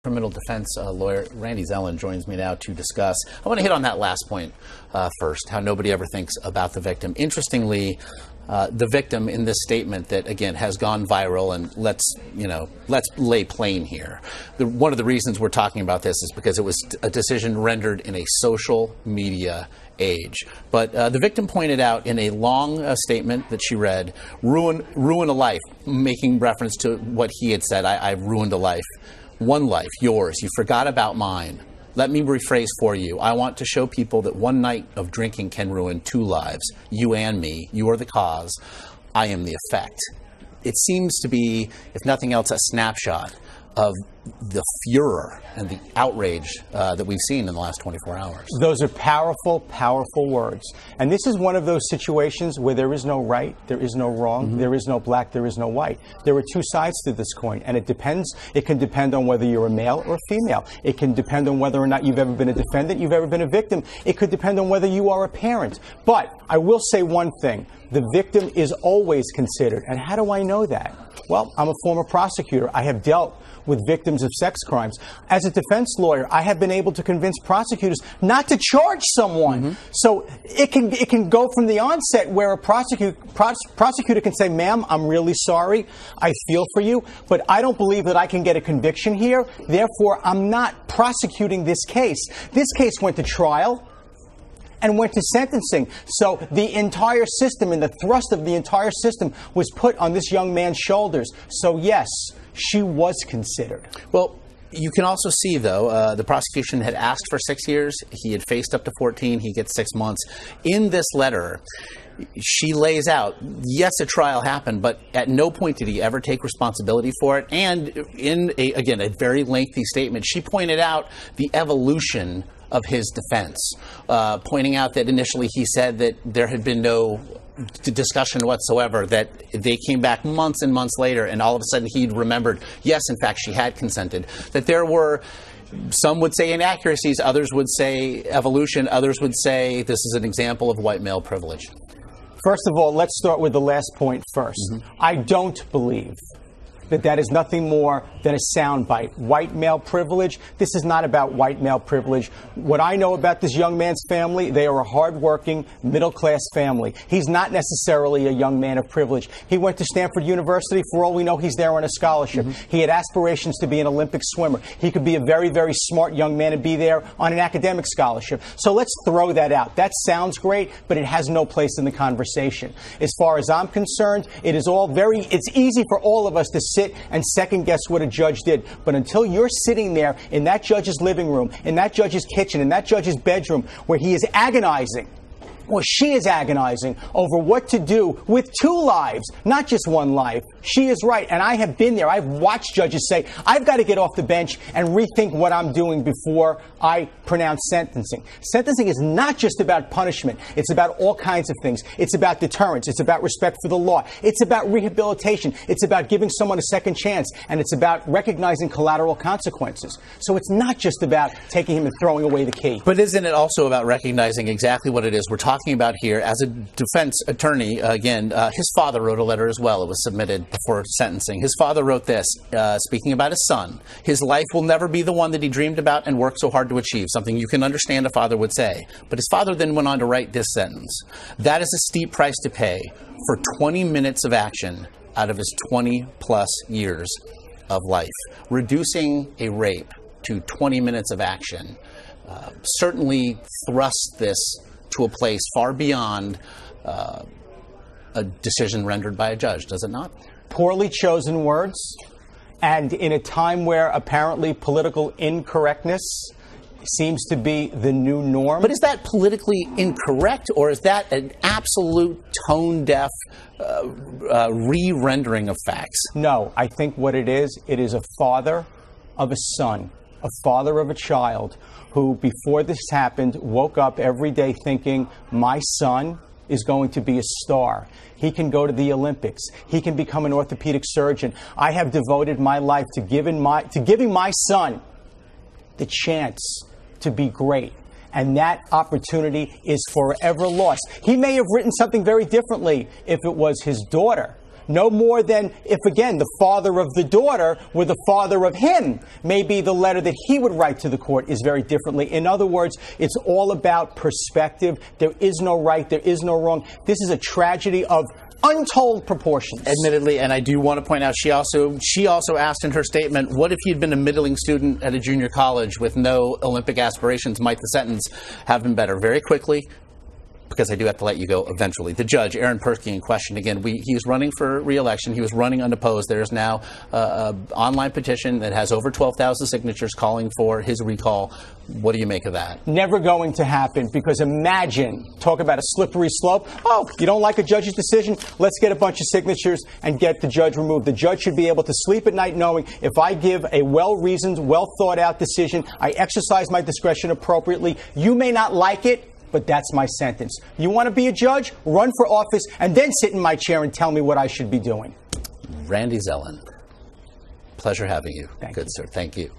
Criminal defense lawyer Randy Zelin joins me now to discuss. I want to hit on that last point first, how nobody ever thinks about the victim. Interestingly, the victim in this statement that, again, has gone viral, and let's lay plain here. One of the reasons we're talking about this is because it was a decision rendered in a social media age. But the victim pointed out in a long statement that she read, ruin a life, making reference to what he had said. I've ruined a life. One life, yours. You forgot about mine. Let me rephrase for you. I want to show people that one night of drinking can ruin two lives. You and me. You are the cause. I am the effect. It seems to be, if nothing else, a snapshot of the furor and the outrage that we've seen in the last 24 hours. Those are powerful, powerful words. And this is one of those situations where there is no right, there is no wrong, there is no black, there is no white. There are two sides to this coin, and it can depend on whether you're a male or female. It can depend on whether or not you've ever been a defendant, you've ever been a victim. It could depend on whether you are a parent. But I will say one thing, the victim is always considered. And how do I know that? Well, I'm a former prosecutor. I have dealt with victims of sex crimes. As a defense lawyer, I have been able to convince prosecutors not to charge someone. So it can go from the onset where a prosecutor can say, ma'am, I'm really sorry. I feel for you, but I don't believe that I can get a conviction here. Therefore, I'm not prosecuting this case. This case went to trial and went to sentencing. So the entire system and the thrust of the entire system was put on this young man's shoulders. So yes, she was considered. Well, you can also see, though, the prosecution had asked for 6 years. He had faced up to 14. He gets 6 months. In this letter, she lays out, yes, a trial happened, but at no point did he ever take responsibility for it. And in, again, a very lengthy statement, she pointed out the evolution of his defense, pointing out that initially he said that there had been no discussion whatsoever, that they came back months and months later, and all of a sudden he'd remembered, yes, in fact, she had consented, that there were, some would say inaccuracies, others would say evolution, others would say this is an example of white male privilege. First of all, let's start with the last point first. I don't believe that is nothing more than a soundbite. White male privilege. This is not about white male privilege. What I know about this young man's family, they are a hardworking, middle-class family. He's not necessarily a young man of privilege. He went to Stanford University. For all we know, he's there on a scholarship. He had aspirations to be an Olympic swimmer. He could be a very, very smart young man and be there on an academic scholarship. So let's throw that out. That sounds great, but it has no place in the conversation. As far as I'm concerned, it's easy for all of us to sit and second guess what a judge did. But until you're sitting there in that judge's living room, in that judge's kitchen, in that judge's bedroom, where he is agonizing, or she is agonizing over what to do with two lives, not just one life. She is right. And I have been there. I've watched judges say, I've got to get off the bench and rethink what I'm doing before I pronounce sentencing. Sentencing is not just about punishment. It's about all kinds of things. It's about deterrence. It's about respect for the law. It's about rehabilitation. It's about giving someone a second chance. And it's about recognizing collateral consequences. So it's not just about taking him and throwing away the key. But isn't it also about recognizing exactly what it is we're talking about here? As a defense attorney, again, his father wrote a letter as well. It was submitted before sentencing. His father wrote this, speaking about his son. His life will never be the one that he dreamed about and worked so hard to achieve, something you can understand a father would say. But his father then went on to write this sentence. That is a steep price to pay for 20 minutes of action out of his 20-plus years of life. Reducing a rape to 20 minutes of action certainly thrusts this to a place far beyond a decision rendered by a judge, does it not? Poorly chosen words, and in a time where apparently political incorrectness seems to be the new norm. But is that politically incorrect, or is that an absolute tone-deaf re-rendering of facts? No, I think what it is a father of a son, a father of a child, who, before this happened, woke up every day thinking, my son is going to be a star. He can go to the Olympics. He can become an orthopedic surgeon. I have devoted my life to giving my son the chance to be great. And that opportunity is forever lost. He may have written something very differently if it was his daughter No more than if, again, the father of the daughter were the father of him. Maybe the letter that he would write to the court is very differently. In other words, it's all about perspective. There is no right. There is no wrong. This is a tragedy of untold proportions. Admittedly, and I do want to point out, she also asked in her statement, what if he'd been a middling student at a junior college with no Olympic aspirations? Might the sentence have been better? Very quickly, because I do have to let you go eventually. The judge, Aaron Persky, in question again. He's running for re-election. He was running unopposed. There's now an online petition that has over 12,000 signatures calling for his recall. What do you make of that? Never going to happen, because imagine, talk about a slippery slope. Oh, you don't like a judge's decision? Let's get a bunch of signatures and get the judge removed. The judge should be able to sleep at night knowing if I give a well-reasoned, well-thought-out decision, I exercise my discretion appropriately. You may not like it, but that's my sentence. You want to be a judge? Run for office and then sit in my chair and tell me what I should be doing. Randy Zelin, pleasure having you. Thank you. Good, you. sir. Thank you.